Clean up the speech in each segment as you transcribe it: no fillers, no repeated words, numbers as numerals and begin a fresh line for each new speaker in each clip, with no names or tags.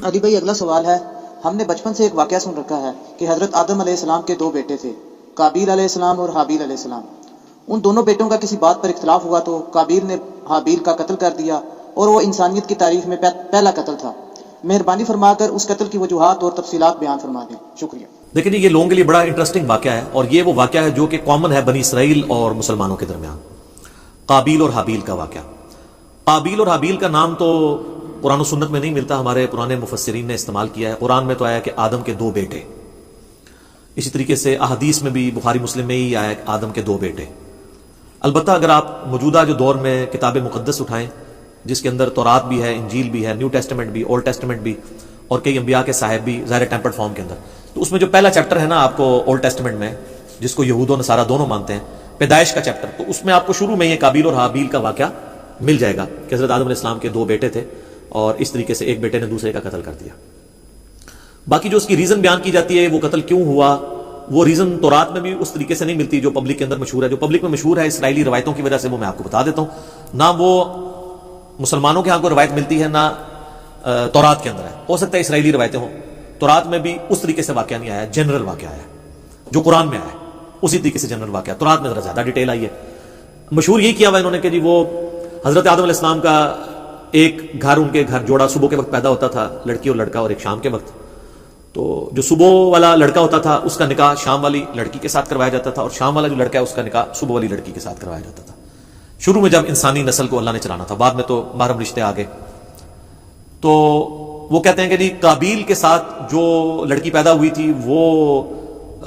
علی بھائی اگلا سوال ہے، ہم نے بچپن سے ایک واقعہ سن رکھا ہے کہ حضرت آدم علیہ السلام کے دو بیٹے تھے، قابیل علیہ السلام اور حابیل علیہ السلام۔ ان دونوں بیٹوں کا کسی بات پر اختلاف ہوا تو قابیل نے حابیل کا قتل کر دیا اور وہ انسانیت کی تاریخ میں پہلا قتل تھا۔ مہربانی فرما کر اس قتل کی وجوہات اور تفصیلات بیان فرما دیں، شکریہ۔
دیکھیں یہ لوگوں کے لیے بڑا انٹرسٹنگ واقعہ ہے، اور یہ وہ واقعہ ہے جو کہ کامن ہے بنی اسرائیل اور مسلمانوں کے درمیان، قابیل اور حابیل کا واقعہ۔ قابیل اور حابیل کا نام تو قرآن و سنت میں نہیں ملتا، ہمارے پرانے مفسرین نے استعمال کیا ہے۔ قرآن میں تو آیا کہ آدم کے دو بیٹے، اسی طریقے سے احادیث میں بھی بخاری مسلم میں ہی آیا کہ آدم کے دو بیٹے۔ البتہ اگر آپ موجودہ جو دور میں کتاب مقدس اٹھائیں جس کے اندر تورات بھی ہے، انجیل بھی ہے، نیو ٹیسٹمنٹ بھی، اولڈ ٹیسٹمنٹ بھی، اور کئی انبیاء کے صاحب بھی ظاہر ٹیمپرڈ فارم کے اندر، تو اس میں جو پہلا چیپٹر ہے نا آپ کو اولڈ ٹیسٹمنٹ میں، جس کو یہود و نصارہ دونوں مانتے ہیں، پیدائش کا چیپٹر، تو اس میں آپ کو شروع میں یہ قابیل اور حابیل کا واقعہ مل جائے گا کہ حضرت آدم علیہ السلام کے دو بیٹے تھے اور اس طریقے سے ایک بیٹے نے دوسرے کا قتل کر دیا۔ باقی جو اس کی ریزن بیان کی جاتی ہے وہ قتل کیوں ہوا، وہ ریزن تورات میں بھی اس طریقے سے نہیں ملتی جو پبلک کے اندر مشہور ہے۔ جو پبلک میں مشہور ہے اسرائیلی روایتوں کی وجہ سے وہ میں آپ کو بتا دیتا ہوں، نہ وہ مسلمانوں کے ہاں کو روایت ملتی ہے نہ تورات کے اندر ہے، ہو سکتا ہے اسرائیلی روایتیں ہوں۔ تورات میں بھی اس طریقے سے واقعہ نہیں آیا، جنرل واقعہ آیا جو قرآن میں آیا اسی طریقے سے جنرل واقعہ۔ تورات میں ذرا زیادہ ڈیٹیل آئی ہے۔ مشہور یہی کیا ہوا انہوں نے کہ جی وہ حضرت آدم علیہ السلام کا ایک گھر، ان کے گھر جوڑا صبح کے وقت پیدا ہوتا تھا، لڑکی اور لڑکا، اور ایک شام کے وقت۔ تو جو صبح والا لڑکا ہوتا تھا اس کا نکاح شام والی لڑکی کے ساتھ کروایا جاتا تھا، اور شام والا جو لڑکا ہے اس کا نکاح صبح والی لڑکی کے ساتھ کروایا جاتا تھا، شروع میں جب انسانی نسل کو اللہ نے چلانا تھا۔ بعد میں تو محرم رشتے آ گئے۔ تو وہ کہتے ہیں کہ جی قابیل کے ساتھ جو لڑکی پیدا ہوئی تھی وہ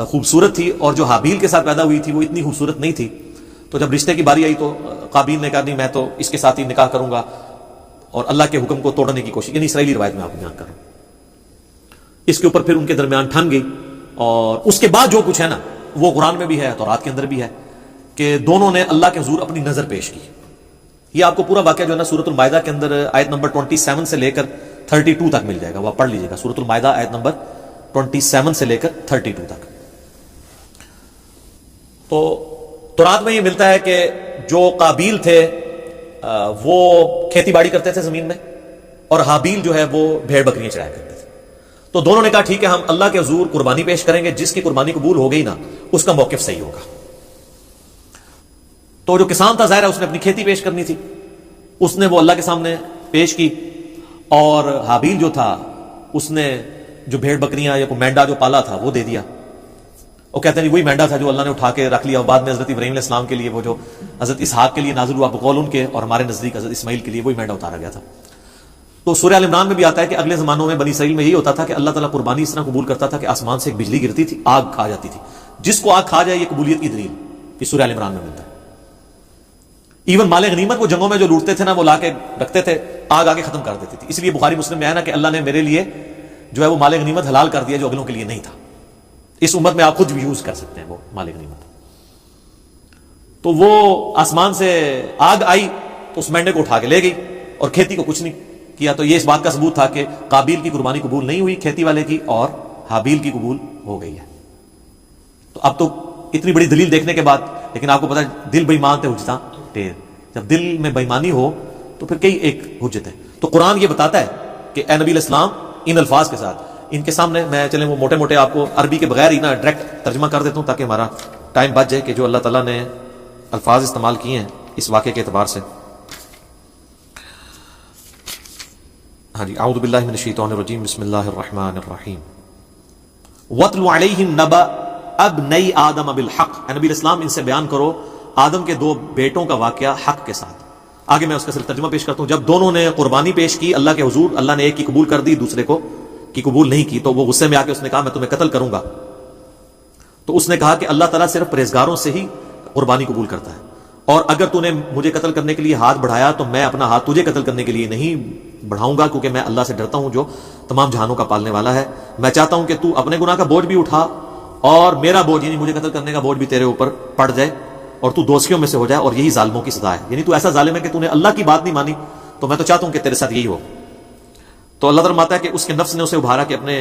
خوبصورت تھی، اور جو حابیل کے ساتھ پیدا ہوئی تھی وہ اتنی خوبصورت نہیں تھی۔ تو جب رشتے کی باری آئی تو قابیل نے کہا نہیں میں تو اس کے ساتھ ہی نکاح کروں گا، اور اللہ کے حکم کو توڑنے کی کوشش، یعنی اسرائیلی روایت میں آپ کو بیان کر رہا ہوں۔ اس کے اوپر پھر ان کے درمیان ٹھن گئی، اور اس کے بعد جو کچھ ہے نا وہ قرآن میں بھی ہے، تورات کے اندر بھی ہے، کہ دونوں نے اللہ کے حضور اپنی نظر پیش کی۔ یہ آپ کو پورا واقعہ جو ہے نا سورۃ المائدہ کے اندر آیت نمبر 27 سے لے کر 32 تک مل جائے گا، وہ آپ پڑھ لیجیے گا، سورۃ المائدہ آیت نمبر 27 سے لے کر 32 تک۔ تو تورات میں یہ ملتا ہے کہ جو قابیل تھے وہ کھیتی باڑی کرتے تھے زمین میں، اور حابیل جو ہے وہ بھیڑ بکریاں چرایا کرتے تھے۔ تو دونوں نے کہا ٹھیک ہے ہم اللہ کے حضور قربانی پیش کریں گے، جس کی قربانی قبول ہو گئی نا اس کا موقف صحیح ہوگا۔ تو جو کسان تھا ظاہر ہے اس نے اپنی کھیتی پیش کرنی تھی، اس نے وہ اللہ کے سامنے پیش کی، اور حابیل جو تھا اس نے جو بھیڑ بکریاں یا کوئی مینڈا جو پالا تھا وہ دے دیا۔ وہ کہتے ہیں وہی مینڈا تھا جو اللہ نے اٹھا کے رکھ لیا، اور بعد میں حضرت ابراہیم علیہ السلام کے لیے وہ جو حضرت اسحاق کے لیے نازل ہوا بقول ان کے، اور ہمارے نزدیک حضرت اسماعیل کے لیے وہی مینڈا اتارا گیا تھا۔ تو سورہ ال عمران میں بھی آتا ہے کہ اگلے زمانوں میں بنی اسرائیل میں یہی ہوتا تھا کہ اللہ تعالیٰ قربانی اس طرح قبول کرتا تھا کہ آسمان سے ایک بجلی گرتی تھی، آگ کھا جاتی تھی۔ جس کو آگ کھا جائے یہ قبولیت کی دلیل، یہ سورہ ال عمران میں ملتا ہے۔ ایون مال غنیمت وہ جنگوں میں جو لوٹتے تھے نا وہ لا کے رکھتے تھے، آگ آگے ختم کر دیتی تھی۔ اس لیے بخاری مسلم میں ہے نا کہ اللہ نے میرے لیے جو ہے وہ مال غنیمت حلال کر دیا جو اگلوں کے لیے نہیں تھا۔ اس امت میں آپ خود بھی یوز کر سکتے ہیں وہ مال غنیمت۔ تو وہ آسمان سے آگ آئی تو اس مینڈے کو اٹھا کے لے گئی، اور کھیتی کو کچھ نہیں کیا۔ تو یہ اس بات کا ثبوت تھا کہ قابیل کی قربانی قبول نہیں ہوئی کھیتی والے کی، اور حابیل کی قبول ہو گئی ہے۔ تو اب تو اتنی بڑی دلیل دیکھنے کے بعد، لیکن آپ کو پتا ہے دل بےمان تے حجتاں ٹھیر، جب دل میں بےمانی ہو تو پھر کئی ایک حجت ہے۔ تو قرآن یہ بتاتا ہے کہ اے نبی علیہ السلام ان الفاظ کے ساتھ، ان کے سامنے میں چلیں وہ موٹے موٹے آپ کو عربی کے بغیر ہی نا ڈائریکٹ ترجمہ کر دیتا ہوں تاکہ ہمارا ٹائم بچ جائے، کہ جو اللہ تعالیٰ نے الفاظ استعمال کیے ہیں اس واقعے کے اعتبار سے۔ ہاں جی، اعوذ باللہ من الشیطان الرجیم، بسم اللہ الرحمن الرحیم۔ وَاتْلُ عَلَيْهِمْ نَبَأَ ابْنَيْ آدَمَ بِالْحَقِّ، اے نبی علیہ السلام ان سے بیان کرو آدم کے دو بیٹوں کا واقعہ حق کے ساتھ۔ آگے میں اس کا صرف ترجمہ پیش کرتا ہوں۔ جب دونوں نے قربانی پیش کی اللہ کے حضور، اللہ نے ایک کی قبول کر دی دوسرے کو کی قبول نہیں کی، تو وہ غصے میں آ کے اس نے کہا میں تمہیں قتل کروں گا۔ تو اس نے کہا کہ اللہ تعالیٰ صرف پرہیزگاروں سے ہی قربانی قبول کرتا ہے، اور اگر تو نے مجھے قتل کرنے کے لیے ہاتھ بڑھایا تو میں اپنا ہاتھ تجھے قتل کرنے کے لیے نہیں بڑھاؤں گا، کیونکہ میں اللہ سے ڈرتا ہوں جو تمام جہانوں کا پالنے والا ہے۔ میں چاہتا ہوں کہ تو اپنے گناہ کا بوجھ بھی اٹھا، اور میرا بوجھ یعنی مجھے قتل کرنے کا بوجھ بھی تیرے اوپر پڑ جائے، اور تو دوستیوں میں سے ہو جائے، اور یہی ظالموں کی سزا ہے۔ یعنی تو ایسا ظالم ہے کہ تو نے اللہ کی بات نہیں مانی، تو میں تو چاہتا ہوں کہ تیرے ساتھ یہی ہو۔ تو اللہ فرماتا ہے کہ اس کے نفس نے اسے ابھارا کہ اپنے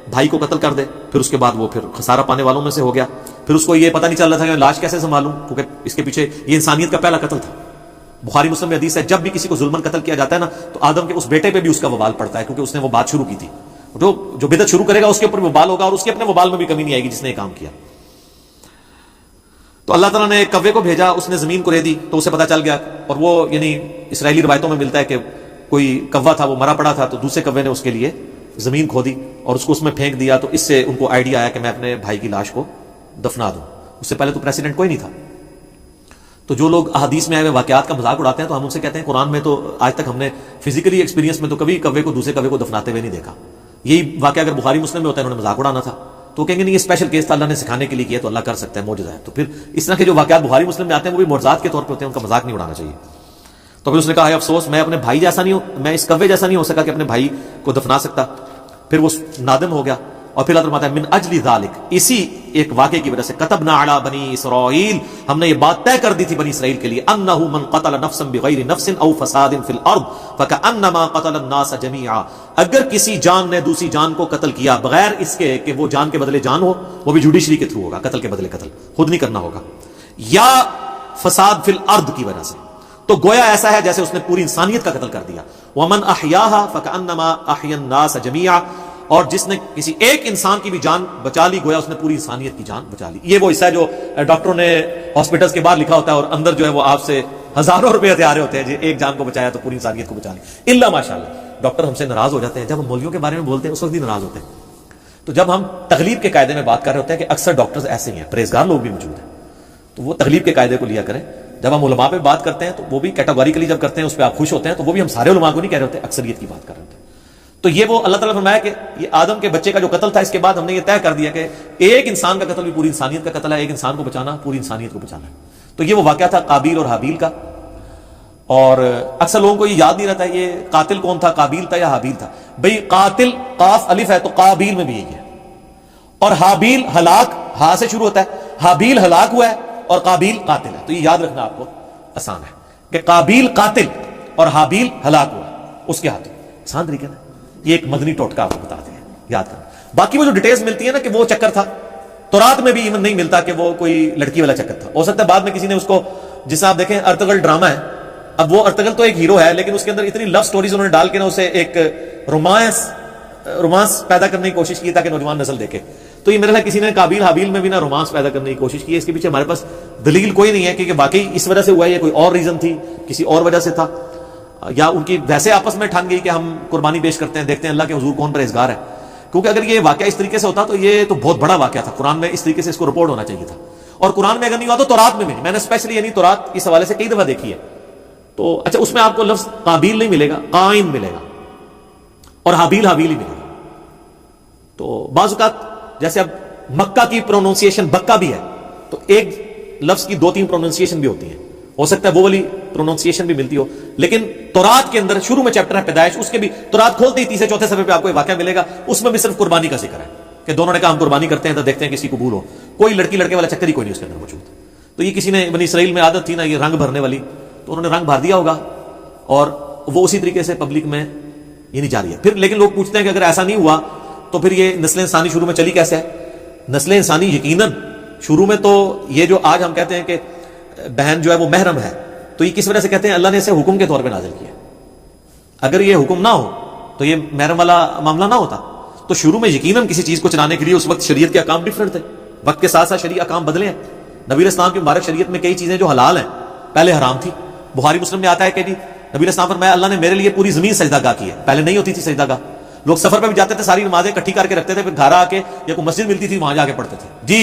بھائی کو قتل کر دے، پھر اس کے بعد وہ پھر خسارہ پانے والوں میں سے ہو گیا۔ پھر اس کو یہ پتہ نہیں چل رہا تھا کہ میں لاش کیسے سنبھالوں، کیونکہ اس کے پیچھے یہ انسانیت کا پہلا قتل تھا۔ بخاری مسلم میں حدیث ہے جب بھی کسی کو ظلمن قتل کیا جاتا ہے نا تو آدم کے اس بیٹے پہ بھی اس کا وبال پڑتا ہے، کیونکہ اس نے وہ بات شروع کی تھی۔ جو بدعت شروع کرے گا اس کے اوپر وبال ہوگا، اور اس کے اپنے وبال میں بھی کمی نہیں آئے گی جس نے یہ کام کیا۔ تو اللہ تعالیٰ نے کوے کو بھیجا، اس نے زمین کو ریدی تو اسے پتا چل گیا، اور وہ یعنی اسرائیلی روایتوں میں ملتا ہے کہ کوئی کوا تھا وہ مرا پڑا تھا، تو دوسرے کوے نے اس کے لیے زمین کھودی اور اس کو اس میں پھینک دیا، تو اس سے ان کو آئیڈیا آیا کہ میں اپنے بھائی کی لاش کو دفنا دوں۔ اس سے پہلے تو پریسیڈنٹ کوئی نہیں تھا۔ تو جو لوگ احادیث میں آئے ہوئے واقعات کا مذاق اڑاتے ہیں تو ہم ان سے کہتے ہیں قرآن میں تو آج تک ہم نے فزیکلی ایکسپیرینس میں تو کبھی کوے کو دوسرے کوے کو دفناتے ہوئے نہیں دیکھا۔ یہی واقعہ اگر بخاری مسلم میں ہوتا ہے انہوں نے مذاق اڑانا تھا، تو کہیں گے نہیں یہ اسپیشل کیس تھا، اللہ نے سکھانے کے لیے کیا، تو اللہ کر سکتا ہے، معجزہ ہے۔ تو پھر اس طرح کے جو واقعات بخاری مسلم میں آتے ہیں وہ بھی معجزات کے طور پہ ہوتے ہیں، ان کا مذاق نہیں اڑانا چاہیے۔ تو پھر اس نے کہا ہے افسوس میں اپنے بھائی جیسا نہیں ہوں، میں اس کوے جیسا نہیں ہو سکا کہ اپنے بھائی کو دفنا سکتا۔ پھر وہ نادم ہو گیا، اور پھر اللہ فرماتا ہے من اجل ذالک، اسی ایک واقعے کی وجہ سے کتبنا علی بنی اسرائیل، ہم نے یہ بات طے کر دی تھی بنی اسرائیل کے لیے، انہ من قتل نفسا بغیر نفس او فساد فی الارض فکأنما قتل الناس جميعا، اگر کسی جان نے دوسری جان کو قتل کیا بغیر اس کے کہ وہ جان کے بدلے جان ہو، وہ بھی جوڈیشری کے تھرو ہوگا، قتل کے بدلے قتل خود نہیں کرنا ہوگا، یا فساد فی الارض کی وجہ سے، تو گویا ایسا ہے جیسے اس نے پوری انسانیت کا قتل کر دیا۔ ومن احیاها فکأنما احیا الناس جميعا، اور جس نے کسی ایک انسان کی بھی جان بچا لی گویا اس نے پوری انسانیت کی جان بچا لی۔ یہ وہ حصہ ہے جو ڈاکٹروں نے ہاسپٹلس کے باہر لکھا ہوتا ہے، اور اندر جو ہے وہ آپ سے ہزاروں روپے ہتھیارے ہوتے ہیں جی، ایک جان کو بچایا تو پوری انسانیت کو بچا لی۔ الا ماشاءاللہ ڈاکٹر ہم سے ناراض ہو جاتے ہیں جب ہم مولویوں کے بارے میں بولتے ہیں، اس وقت بھی ناراض ہوتے ہیں۔ تو جب ہم تغلیب کے قاعدے میں بات کر رہے ہوتے ہیں کہ اکثر ڈاکٹرز ایسے ہی ہیں، پرہیزگار لوگ بھی موجود ہیں، تو وہ تغلیب کے قاعدے کو لیا کریں۔ جب ہم علماء پہ بات کرتے ہیں تو وہ بھی کیٹاگوریکلی جب کرتے ہیں اس پہ آپ خوش ہوتے ہیں، تو وہ بھی ہم سارے علماء کو نہیں کہہ رہے ہوتے، اکثریت کی بات کر رہے ہوتے ہیں۔ تو یہ وہ اللہ تعالیٰ نے فرمایا کہ یہ آدم کے بچے کا جو قتل تھا، اس کے بعد ہم نے یہ طے کر دیا کہ ایک انسان کا قتل بھی پوری انسانیت کا قتل ہے، ایک انسان کو بچانا پوری انسانیت کو بچانا ہے۔ تو یہ وہ واقعہ تھا قابیل اور حابیل کا، اور اکثر لوگوں کو یہ یاد نہیں رہتا ہے یہ قاتل کون تھا، قابیل تھا یا حابیل تھا۔ بھئی قاتل قاف الف ہے تو قابیل میں بھی یہی ہے، اور حابیل ہلاک ہا سے شروع ہوتا ہے، حابیل ہلاک ہوا ہے اور قابیل قاتل ہے۔ تو یہ یاد رکھنا آپ کو آسان ہے کہ قابیل قاتل اور حابیل ہلاک ہوا اس کے ہاتھوں، آسان طریقے نا۔ یہ ایک مدنی ٹوٹکا آپ کو بتاتے ہیں، یاد کرنا۔ باقی وہ جو ڈیٹیلز ملتی ہے نا کہ وہ چکر تھا، تورات میں بھی ایون نہیں ملتا کہ وہ کوئی لڑکی والا چکر تھا۔ ہو سکتا ہے بعد میں کسی نے اس کو، جس آپ دیکھیں ارطغرل ڈرامہ ہے، اب وہ ارطغرل تو ایک ہیرو ہے لیکن اس کے اندر اتنی لو سٹوریز انہوں نے ڈال کے نا اسے ایک رومانس پیدا کرنے کی کوشش کی تاکہ نوجوان نسل دیکھے۔ تو یہ میرے خیال کسی نے قابیل حابیل میں بھی نا رومانس پیدا کرنے کی کوشش کی ہے۔ اس کے پیچھے ہمارے پاس دلیل کوئی نہیں ہے کہ واقعی اس وجہ سے ہوا ہے یا کوئی اور ریزن تھی، کسی اور وجہ سے تھا، یا ان کی ویسے آپس میں ٹھان گئی کہ ہم قربانی پیش کرتے ہیں، دیکھتے ہیں اللہ کے حضور کون پرہیزگار ہے۔ کیونکہ اگر یہ واقعہ اس طریقے سے ہوتا تو یہ تو بہت بڑا واقعہ تھا، قرآن میں اس طریقے سے اس کو رپورٹ ہونا چاہیے تھا، اور قرآن میں اگر نہیں ہوا تو تورات میں بھی نہیں۔ میں نے اسپیشلی یعنی تورات اس حوالے سے کئی دفعہ دیکھی ہے، تو اچھا اس میں آپ کو لفظ قابیل نہیں ملے گا، قائن ملے گا، اور حابیل حابیل ہی ملے گا۔ تو بعض اوقات جیسے اب مکہ کی پروننسیشن بکہ بھی ہے، تو ایک لفظ کی دو تین پروننسیشن بھی ہوتی ہیں، ہو سکتا ہے وہ والی پروننسیشن بھی ملتی ہو، لیکن تورات کے اندر شروع میں چیپٹر ہے پیدائش، اس کے بھی تورات کھولتے ہی تیسرے چوتھے صفحے پہ آپ کو ایک واقعہ ملے گا، اس میں بھی صرف قربانی کا ذکر ہے کہ دونوں نے کہا ہم قربانی کرتے ہیں تو دیکھتے ہیں کسی قبول ہو، کوئی لڑکی لڑکے والا چکر ہی کوئی نہیں اس کے اندر موجود۔ تو یہ کسی نے بنی اسرائیل میں عادت تھی نا یہ رنگ بھرنے والی، تو انہوں نے رنگ بھر دیا ہوگا اور وہ اسی طریقے سے پبلک میں یہ نہیں جاری ہے۔ پھر لیکن لوگ پوچھتے ہیں کہ اگر ایسا نہیں ہوا تو پھر یہ نسل انسانی شروع میں چلی کیسے ہے؟ نسل انسانی یقیناً شروع میں تو یہ جو آج ہم کہتے ہیں کہ بہن جو ہے وہ محرم ہے، تو یہ کس وجہ سے کہتے ہیں؟ اللہ نے اسے حکم کے طور پہ نازل کیا۔ اگر یہ حکم نہ ہو تو یہ محرم والا معاملہ نہ ہوتا۔ تو شروع میں یقیناً کسی چیز کو چلانے کے لیے اس وقت شریعت کے احکام ڈیفرنٹ تھے، وقت کے ساتھ ساتھ شریعت احکام بدلے ہیں۔ نبی اسلام کی مبارک شریعت میں کئی چیزیں جو حلال ہیں پہلے حرام تھی۔ بخاری مسلم میں آتا ہے کہ جی نبی اسلام فرمایا اللہ نے میرے لیے پوری زمین سجدہ گاہ کی ہے، پہلے نہیں ہوتی تھی سجدہ گاہ، لوگ سفر پہ بھی جاتے تھے ساری نمازیں اکٹھی کر کے رکھتے تھے، پھر گھر آ کے یا کوئی مسجد ملتی تھی وہاں جا کے پڑھتے تھے۔ جی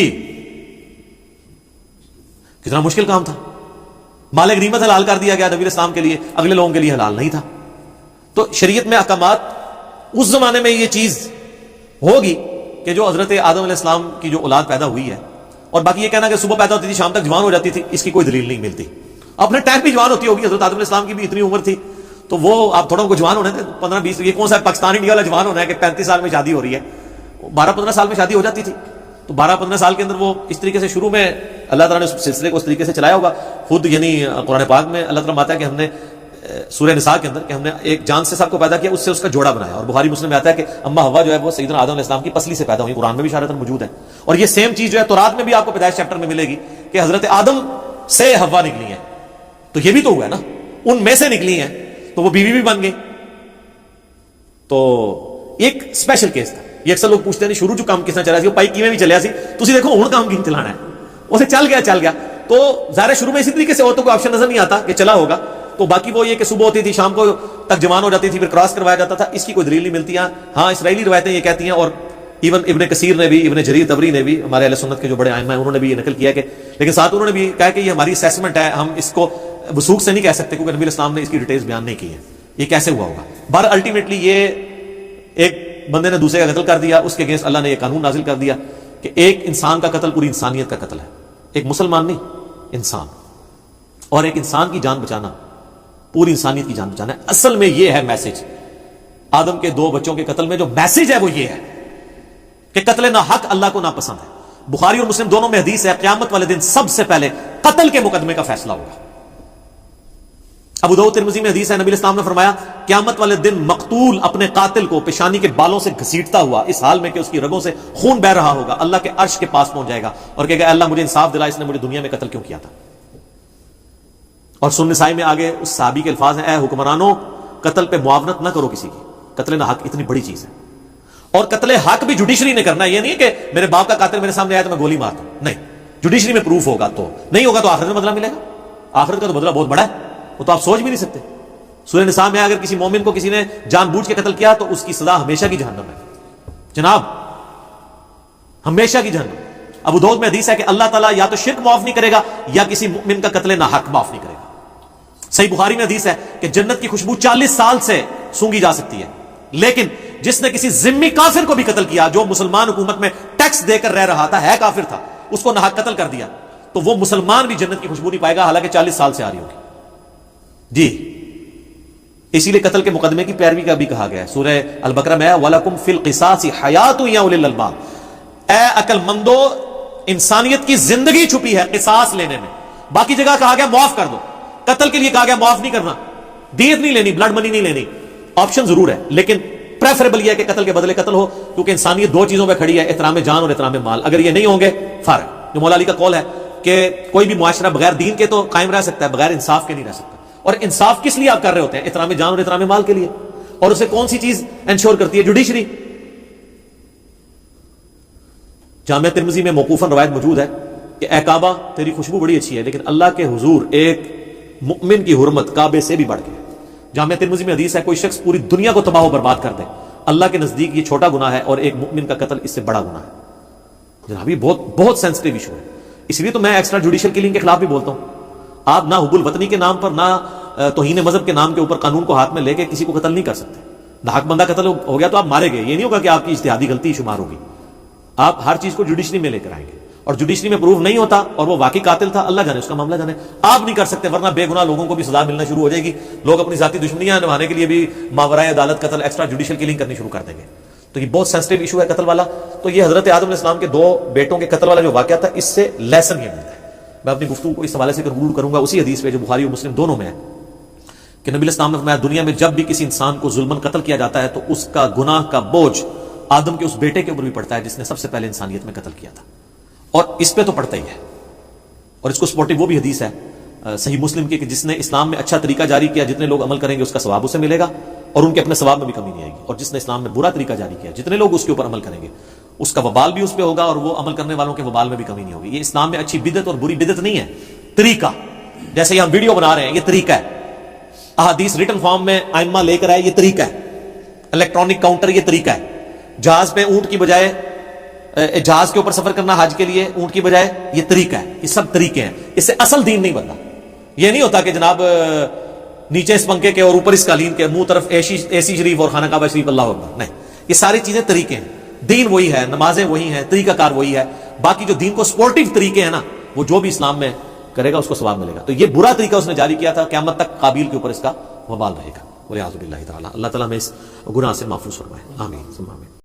کتنا مشکل کام تھا، مال غنیمت حلال کر دیا گیا نبی اسلام کے لیے، اگلے لوگوں کے لیے حلال نہیں تھا۔ تو شریعت میں احکامات اس زمانے میں یہ چیز ہوگی کہ جو حضرت آدم علیہ السلام کی جو اولاد پیدا ہوئی ہے، اور باقی یہ کہنا کہ صبح پیدا ہوتی تھی شام تک جوان ہو جاتی تھی، اس کی کوئی دلیل نہیں ملتی۔ اپنے ٹائم بھی جوان ہوتی ہوگی، حضرت آدم علیہ السلام کی بھی اتنی عمر تھی، تو وہ آپ تھوڑا ان کو جوان ہونے تھے 15-20، یہ کون سا پاکستانی انڈیا والا جوان ہونا ہے کہ 35 سال میں شادی ہو رہی ہے، 12-15 سال میں شادی ہو جاتی تھی۔ تو 12-15 سال کے اندر وہ اس طریقے سے شروع میں اللہ تعالیٰ نے اس سلسلے کو اس طریقے سے چلایا ہوگا۔ خود یعنی قرآن پاک میں اللہ تعالیٰ آتا ہے کہ ہم نے سورہ نساء کے اندر کہ ہم نے ایک جان سے سب کو پیدا کیا، اس سے اس کا جوڑا بنایا، اور بخاری مسلم میں آتا ہے کہ اما حوا جو ہے وہ سیدنا آدم علیہ السلام کی پسلی سے پیدا ہوئی، قرآن میں بھی اشارتاً موجود ہے۔ اور یہ سیم چیز جو ہے تورات میں بھی آپ کو پیدائش چیپٹر میں ملے گی کہ حضرت آدم سے حوا نکلی ہیں، تو یہ بھی تو ہوا ہے نا، ان میں سے نکلی ہیں تو وہ بیوی بھی بن گئی۔ تو ایک سپیشل کیس تھا. یہ اکثر لوگ پوچھتے ہیں شروع جو کام کس طرح چلا سی, وہ پائی کیویں بھی چلیا سی, تسی دیکھو ہن کام کیوں چلانا ہے, اسے چل گیا. تو ظاہر شروع میں اسی طریقے سے عورتوں کو آپشن نظر نہیں آتا کہ چلا ہوگا, تو باقی وہ یہ کہ صبح ہوتی تھی شام کو تک جوان ہو جاتی تھی, پھر کراس کروایا جاتا تھا. اس کی کوئی دلیل نہیں ملتی. ہاں اسرائیلی روایتیں یہ کہتی ہیں, اور ایون ابن کثیر نے بھی, ابن جریر طبری نے بھی, ہمارے اہل سنت کے جو بڑے ائمہ ہیں انہوں نے بھی یہ نقل کیا کہ, لیکن ساتھ انہوں نے بھی کہا کہ یہ ہماری اسیسمنٹ ہے, ہم اس کو وثوق سے نہیں کہہ سکتے کیونکہ نبی علیہ السلام نے اس کی ڈیٹیلز بیان نہیں کی ہیں, یہ کیسے ہوا ہوگا. بہر الٹیمیٹلی یہ ایک بندے نے دوسرے کا قتل کر دیا, اس کے اگینسٹ اللہ نے یہ قانون نازل کر دیا کہ ایک انسان کا قتل پوری انسانیت کا قتل ہے, ایک مسلمان نہیں, انسان. اور ایک انسان کی جان بچانا پوری انسانیت کی جان بچانا ہے. اصل میں یہ ہے میسج آدم کے 2 بچوں کے قتل میں, جو میسج ہے وہ یہ ہے کہ قتل ناحق اللہ کو ناپسند ہے. بخاری اور مسلم دونوں میں حدیث ہے, قیامت والے دن سب سے پہلے قتل کے مقدمے کا فیصلہ ہوگا. ابو داؤد ترمذی میں حدیث ہے, نبی اسلام نے فرمایا قیامت والے دن مقتول اپنے قاتل کو پیشانی کے بالوں سے گھسیٹتا ہوا اس حال میں کہ اس کی رگوں سے خون بہ رہا ہوگا, اللہ کے عرش کے پاس پہنچ جائے گا اور کہے گا اللہ مجھے انصاف دلا, اس نے مجھے دنیا میں قتل کیوں کیا تھا. اور سنن نسائی میں آگے اس صحابی کے الفاظ ہیں, اے حکمرانوں قتل پہ معاونت نہ کرو کسی کی, قتل ناحق اتنی بڑی چیز ہے. اور قتل حق بھی جوڈیشری نے کرنا ہے, یہ نہیں ہے کہ میرے باپ کا قاتل میرے سامنے آیا تو میں گولی مار دوں, نہیں, جوڈیشری میں پروف ہوگا, تو نہیں ہوگا تو آخرت میں بدلہ ملے گا. آخرت کا تو بدلہ بہت بڑا ہے, وہ تو آپ سوچ بھی نہیں سکتے. سورہ نساء میں اگر کسی مومن کو کسی نے جان بوجھ کے قتل کیا تو اس کی سزا ہمیشہ کی جہنم ہے جناب, ہمیشہ کی جہنم. ابو داؤد میں حدیث ہے کہ اللہ تعالیٰ یا تو شرک معاف نہیں کرے گا یا کسی مومن کا قتل ناحق معاف نہیں کرے گا. صحیح بخاری میں حدیث ہے کہ جنت کی خوشبو 40 سال سے سونگی جا سکتی ہے, لیکن جس نے کسی ذمہ کافر کو بھی قتل کیا, جو مسلمان حکومت میں ٹیکس دے کر رہ رہا تھا, ہے کافر تھا, اس کو ناحق قتل کر دیا, تو وہ مسلمان بھی جنت کی خوشبو نہیں پائے گا, حالانکہ 40 سال سے آ رہی ہوگی. جی اسی لیے قتل کے مقدمے کی پیروی کا بھی کہا گیا ہے. سورہ البقرہ میں وَلَكُمْ فِي الْقِصَاصِ حَيَاتٌ يَا أُولِي الْأَلْبَابِ, اے عقل مندو انسانیت کی زندگی چھپی ہے قصاص لینے میں. باقی جگہ کہا گیا معاف کر دو, قتل کے لیے کہا گیا معاف نہیں کرنا, دیت نہیں لینی, بلڈ منی نہیں لینی. آپشن ضرور ہے لیکن پریفریبل یہ ہے کہ قتل کے بدلے قتل ہو, کیونکہ انسانیت 2 چیزوں پہ کھڑی ہے, احترام جان اور احترام مال. اگر یہ نہیں ہوں گے فرق, جو مولا علی کا قول ہے کہ کوئی بھی معاشرہ بغیر دین کے تو قائم رہ سکتا ہے, بغیر انصاف کے نہیں رہ سکتا. اور انصاف کس لیے آپ کر رہے ہوتے ہیں؟ احترام جان اور احترام مال کے لیے. اور اسے کون سی چیز انشور کرتی ہے؟ جوڈیشری. جامعہ ترمذی میں موقوفاً روایت موجود ہے کہ اے کعبہ تیری خوشبو بڑی اچھی ہے, لیکن اللہ کے حضور ایک مؤمن کی حرمت کعبے سے بھی بڑھ کے. جامعہ ترمذی میں حدیث ہے کوئی شخص پوری دنیا کو تباہ و برباد کر دے, اللہ کے نزدیک یہ چھوٹا گناہ ہے, اور ایک مؤمن کا قتل اس سے بڑا گناہ ہے. جناب یہ بہت بہت سینسٹیو ایشو ہے, اس لیے تو میں ایکسٹرا جوڈیشل کلنگ کے خلاف بھی بولتا ہوں. آپ نہ حب الوطنی کے نام پر, نہ توہین مذہب کے نام کے اوپر قانون کو ہاتھ میں لے کے کسی کو قتل نہیں کر سکتے. ناحق بندہ قتل ہو گیا تو آپ مارے گئے, یہ نہیں ہوگا کہ آپ کی اجتہادی غلطی شمار ہوگی. آپ ہر چیز کو جوڈیشری میں لے کر آئیں گے, اور جوڈیشری میں پروف نہیں ہوتا اور وہ واقعی قاتل تھا, اللہ جانے اس کا معاملہ جانے, آپ نہیں کر سکتے, ورنہ بے گناہ لوگوں کو بھی سزا ملنا شروع ہو جائے گی. لوگ اپنی ذاتی دشمنیاں نبھانے کے لیے بھی ماورائے عدالت قتل ایکسٹرا جوڈیشل کلنگ کرنی شروع کر دیں گے. تو یہ بہت سینسٹیو ایشو ہے قتل والا. تو یہ حضرت آدم علیہ السلام کے 2 بیٹوں کے قتل والا جو واقعہ تھا, اس سے لیسن یہ ملتا ہے. میں اپنی گفتگو کو اس حوالے سے کنکلوڈ کروں گا اسی حدیث پہ جو بخاری اور مسلم دونوں میں ہے کہ نبی علیہ السلام نے فرمایا دنیا میں جب بھی کسی انسان کو ظلماً قتل کیا جاتا ہے تو اس کا گناہ کا بوجھ آدم کے اس بیٹے کے اوپر بھی پڑتا ہے جس نے سب سے پہلے انسانیت میں قتل کیا تھا, اور اس پہ تو پڑتا ہی ہے. اور اس کو سپورٹنگ وہ بھی حدیث ہے صحیح مسلم کی کہ جس نے اسلام میں اچھا طریقہ جاری کیا, جتنے لوگ عمل کریں گے اس کا ثواب اسے ملے گا, اور ان کے اپنے ثواب میں بھی کمی نہیں آئے گی. اور جس نے اسلام میں برا طریقہ جاری کیا, جتنے لوگ اس کے اوپر عمل کریں گے اس کا وبال بھی اس پہ ہوگا, اور وہ عمل کرنے والوں کے وبال میں بھی کمی نہیں ہوگی. یہ اسلام میں اچھی بدعت اور بری بدعت نہیں ہے, طریقہ. جیسے یہ ہم ویڈیو بنا رہے ہیں, یہ طریقہ ہے. احادیث ریٹن فارم میں ائمہ لے کر آئے, یہ طریقہ ہے. الیکٹرانک کاؤنٹر, یہ طریقہ ہے. جہاز پہ اونٹ کی بجائے, جہاز کے اوپر سفر کرنا حج کے لیے اونٹ کی بجائے, یہ طریقہ ہے. یہ سب طریقے ہیں, اس سے اصل دین نہیں بنتا. یہ نہیں ہوتا کہ جناب نیچے اس پنکھے کے اور اوپر اس قالین کے, منہ طرف اے سی شریف اور خانہ کعبہ شریف, اللہ اکبر. نہیں, یہ ساری چیزیں طریقے ہیں. دین وہی ہے, نمازیں وہی ہیں, طریقہ کار وہی ہے. باقی جو دین کو سپورٹیو طریقے ہیں نا, وہ جو بھی اسلام میں کرے گا اس کو ثواب ملے گا. تو یہ برا طریقہ اس نے جاری کیا تھا, قیامت تک قابیل کے اوپر اس کا وبال رہے گا. وَلِعِيَاذُ بِاللَّهِ تَعَالَىٰ, اللہ تعالیٰ میں اس گناہ سے محفوظ فرمائے. آمین ثم آمین.